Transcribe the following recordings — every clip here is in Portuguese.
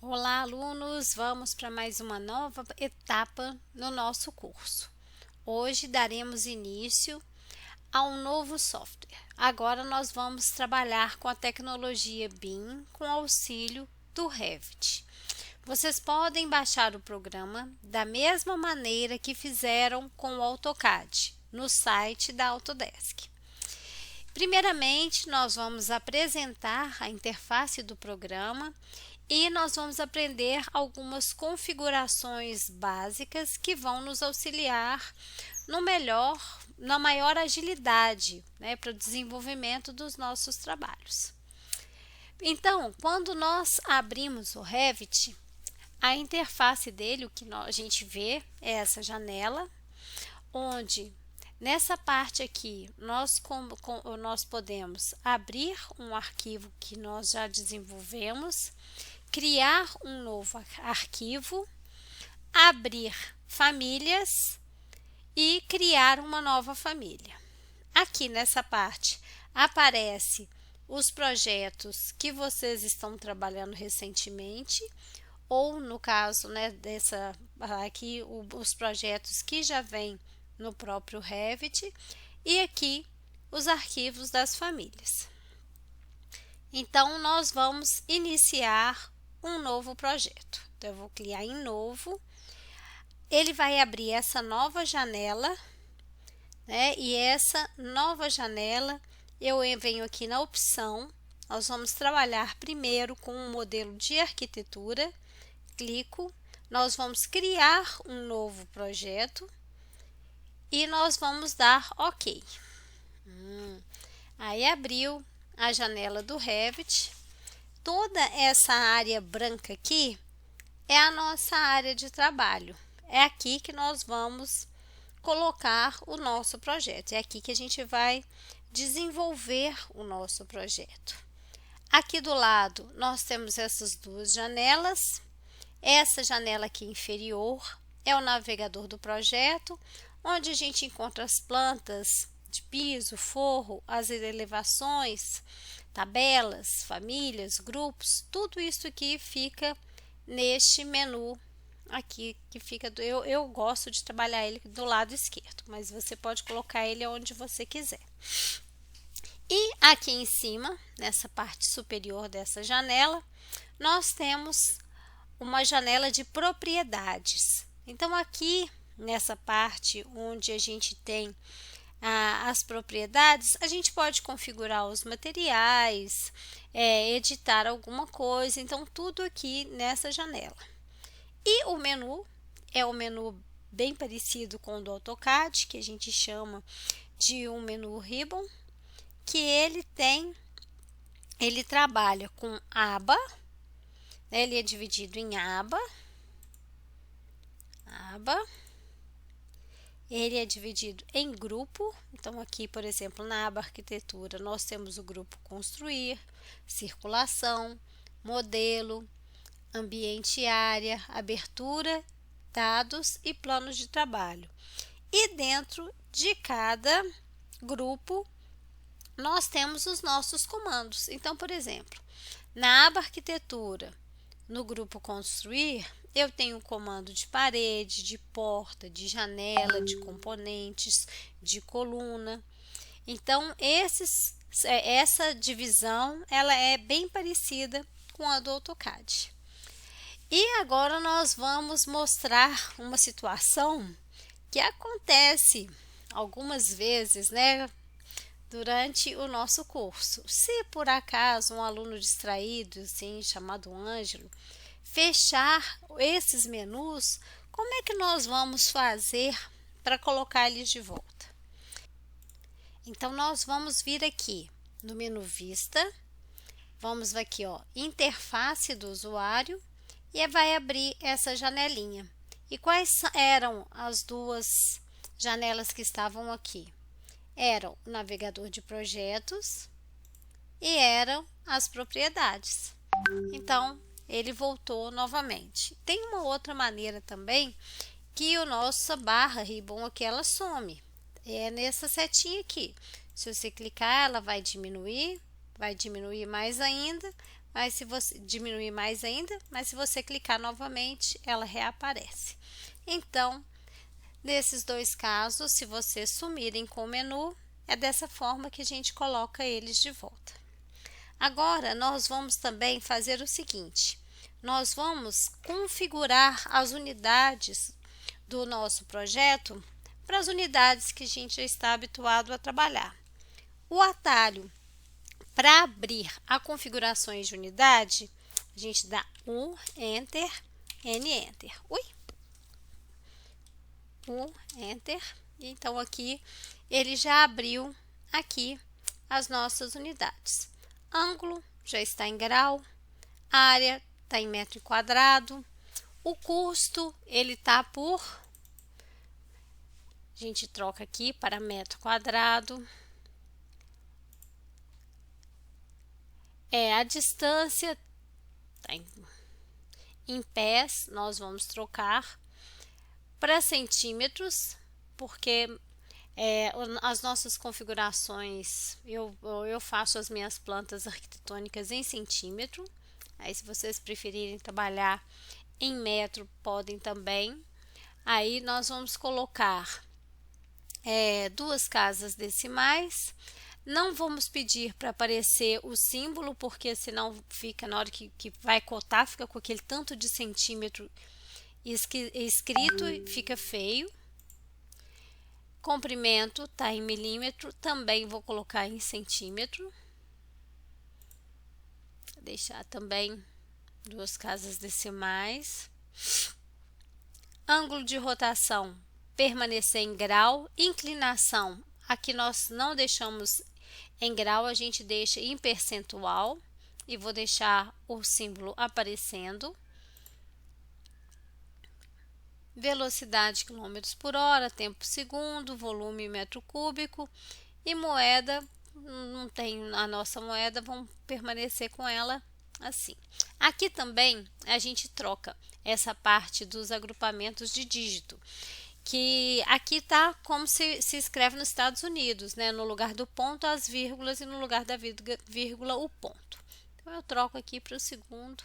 Olá, alunos! Vamos para mais uma nova etapa no nosso curso. Hoje daremos início a um novo software. Agora nós vamos trabalhar com a tecnologia BIM com auxílio do Revit. Vocês podem baixar o programa da mesma maneira que fizeram com o AutoCAD no site da Autodesk. Primeiramente, nós vamos apresentar a interface do programa e nós vamos aprender algumas configurações básicas que vão nos auxiliar na maior agilidade, para o desenvolvimento dos nossos trabalhos. Então, quando nós abrimos o Revit, a interface dele, o que a gente vê é essa janela, onde nessa parte aqui nós podemos abrir um arquivo que nós já desenvolvemos, criar um novo arquivo, abrir famílias e criar uma nova família. Aqui nessa parte aparece os projetos que vocês estão trabalhando recentemente, ou no caso, aqui os projetos que já vêm no próprio Revit, e aqui os arquivos das famílias. Então, nós vamos iniciar um novo projeto. Então, eu vou clicar em novo. Ele vai abrir essa nova janela, e essa nova janela, eu venho aqui na opção, nós vamos trabalhar primeiro com um modelo de arquitetura, clico, nós vamos criar um novo projeto e nós vamos dar OK. Aí abriu a janela do Revit. Toda essa área branca aqui é a nossa área de trabalho. É aqui que nós vamos colocar o nosso projeto. É aqui que a gente vai desenvolver o nosso projeto. Aqui do lado nós temos essas duas janelas. Essa janela aqui inferior é o navegador do projeto, onde a gente encontra as plantas de piso, forro, as elevações, tabelas, famílias, grupos, tudo isso aqui fica neste menu aqui, que fica eu gosto de trabalhar ele do lado esquerdo, mas você pode colocar ele onde você quiser. E aqui em cima, nessa parte superior dessa janela, nós temos uma janela de propriedades. Então, aqui nessa parte onde a gente tem as propriedades, a gente pode configurar os materiais, editar alguma coisa, então tudo aqui nessa janela. E o menu é um menu bem parecido com o do AutoCAD, que a gente chama de um menu ribbon, que ele trabalha com aba, ele é dividido em aba, ele é dividido em grupo. Então, aqui, por exemplo, na aba arquitetura, nós temos o grupo construir, circulação, modelo, ambiente e área, abertura, dados e planos de trabalho. E dentro de cada grupo, nós temos os nossos comandos. Então, por exemplo, na aba arquitetura, no grupo construir, eu tenho o comando de parede, de porta, de janela, de componentes, de coluna. Então, essa divisão ela é bem parecida com a do AutoCAD. E agora nós vamos mostrar uma situação que acontece algumas vezes, durante o nosso curso. Se por acaso um aluno distraído, assim, chamado Ângelo, fechar esses menus, como é que nós vamos fazer para colocar eles de volta? Então, nós vamos vir aqui no menu Vista, vamos aqui, Interface do usuário, e vai abrir essa janelinha. E quais eram as duas janelas que estavam aqui? Eram o navegador de projetos e eram as propriedades. Então, ele voltou novamente. Tem uma outra maneira também que o nosso barra ribbon aqui ela some. É nessa setinha aqui. Se você clicar, ela vai diminuir mais ainda, mas se você diminuir mais ainda, mas se você clicar novamente, ela reaparece. Então, nesses dois casos, se vocês sumirem com o menu, é dessa forma que a gente coloca eles de volta. Agora, nós vamos também fazer o seguinte: nós vamos configurar as unidades do nosso projeto para as unidades que a gente já está habituado a trabalhar. O atalho para abrir a configurações de unidade, a gente dá U, Enter, N, Enter. U, Enter. Então, aqui ele já abriu aqui as nossas unidades. Ângulo já está em grau, área está em metro quadrado, o custo ele está por, a gente troca aqui para metro quadrado, a distância tá em pés, nós vamos trocar para centímetros, porque as nossas configurações, eu faço as minhas plantas arquitetônicas em centímetro. Aí, se vocês preferirem trabalhar em metro, podem também. Aí, nós vamos colocar 2 casas decimais. Não vamos pedir para aparecer o símbolo, porque senão fica, na hora que vai cotar, fica com aquele tanto de centímetro escrito e fica feio. Comprimento está em milímetro, também vou colocar em centímetro. Vou deixar também 2 casas decimais. Ângulo de rotação, permanecer em grau. Inclinação, aqui nós não deixamos em grau, a gente deixa em percentual. E vou deixar o símbolo aparecendo. Velocidade quilômetros por hora, tempo segundo, volume metro cúbico e moeda, não tem a nossa moeda, vamos permanecer com ela assim. Aqui também a gente troca essa parte dos agrupamentos de dígito, que aqui tá como se escreve nos Estados Unidos, né? No lugar do ponto as vírgulas e no lugar da vírgula o ponto. Então eu troco aqui para o segundo,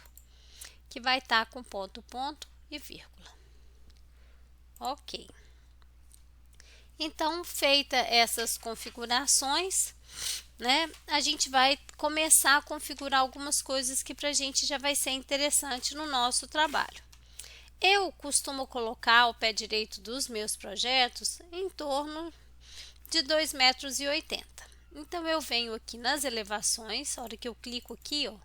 que vai estar com ponto, ponto e vírgula. Ok. Então, feita essas configurações, né, a gente vai começar a configurar algumas coisas que para a gente já vai ser interessante no nosso trabalho. Eu costumo colocar o pé direito dos meus projetos em torno de 2,80 metros. Então, eu venho aqui nas elevações, a hora que eu clico aqui, ó,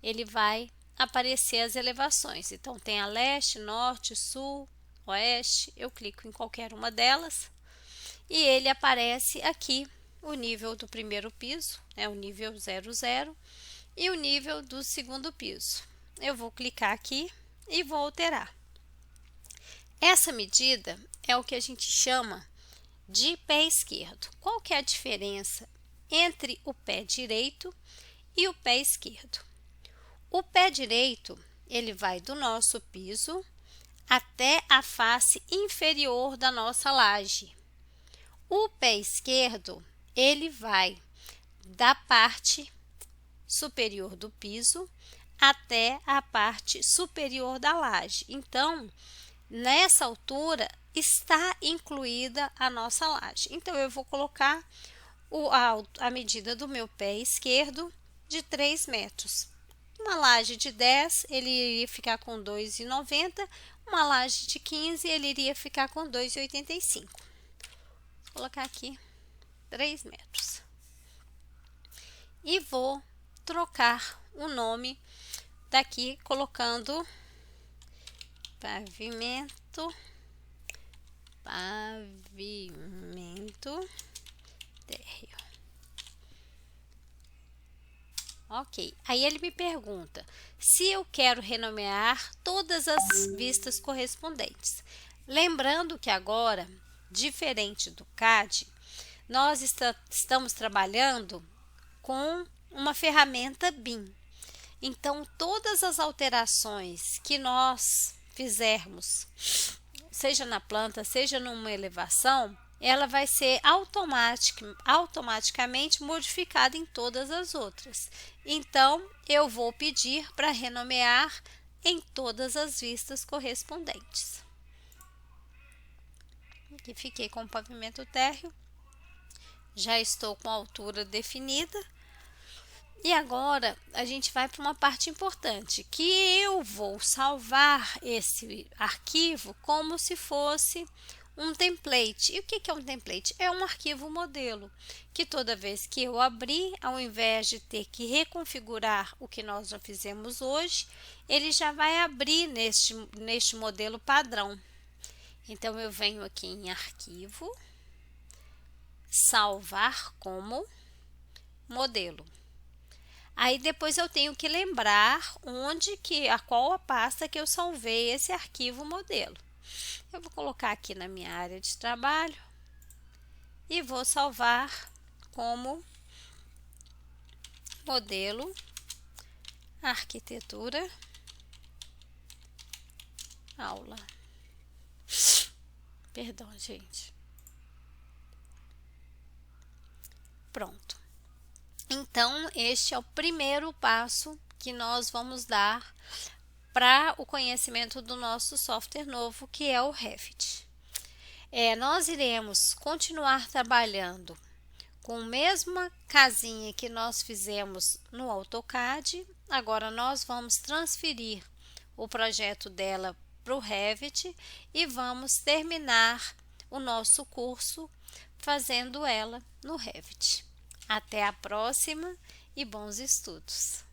ele vai aparecer as elevações. Então, tem a leste, norte, sul, oeste, eu clico em qualquer uma delas e ele aparece aqui o nível do primeiro piso, o nível 00 e o nível do segundo piso. Eu vou clicar aqui e vou alterar. Essa medida é o que a gente chama de pé esquerdo. Qual que é a diferença entre o pé direito e o pé esquerdo? O pé direito, ele vai do nosso piso até a face inferior da nossa laje. O pé esquerdo, ele vai da parte superior do piso até a parte superior da laje. Então, nessa altura está incluída a nossa laje. Então, eu vou colocar a medida do meu pé esquerdo de 3 metros. Uma laje de 10, ele iria ficar com 2,90. Uma laje de 15, ele iria ficar com 2,85. Vou colocar aqui 3 metros. E vou trocar o nome daqui, colocando pavimento térreo. Ok, aí ele me pergunta se eu quero renomear todas as vistas correspondentes. Lembrando que agora, diferente do CAD, nós estamos trabalhando com uma ferramenta BIM. Então, todas as alterações que nós fizermos, seja na planta, seja numa elevação, ela vai ser automaticamente modificada em todas as outras. Então, eu vou pedir para renomear em todas as vistas correspondentes. Aqui fiquei com o pavimento térreo, já estou com a altura definida. E agora a gente vai para uma parte importante, que eu vou salvar esse arquivo como se fosse um template. E o que é um template? É um arquivo modelo, que toda vez que eu abrir, ao invés de ter que reconfigurar o que nós já fizemos hoje, ele já vai abrir neste modelo padrão. Então, eu venho aqui em arquivo, salvar como modelo. Aí depois eu tenho que lembrar qual a pasta que eu salvei esse arquivo modelo. Eu vou colocar aqui na minha área de trabalho e vou salvar como modelo arquitetura aula. Perdão, gente. Pronto. Então, este é o primeiro passo que nós vamos dar para o conhecimento do nosso software novo, que é o Revit. Nós iremos continuar trabalhando com a mesma casinha que nós fizemos no AutoCAD. Agora, nós vamos transferir o projeto dela para o Revit e vamos terminar o nosso curso fazendo ela no Revit. Até a próxima e bons estudos!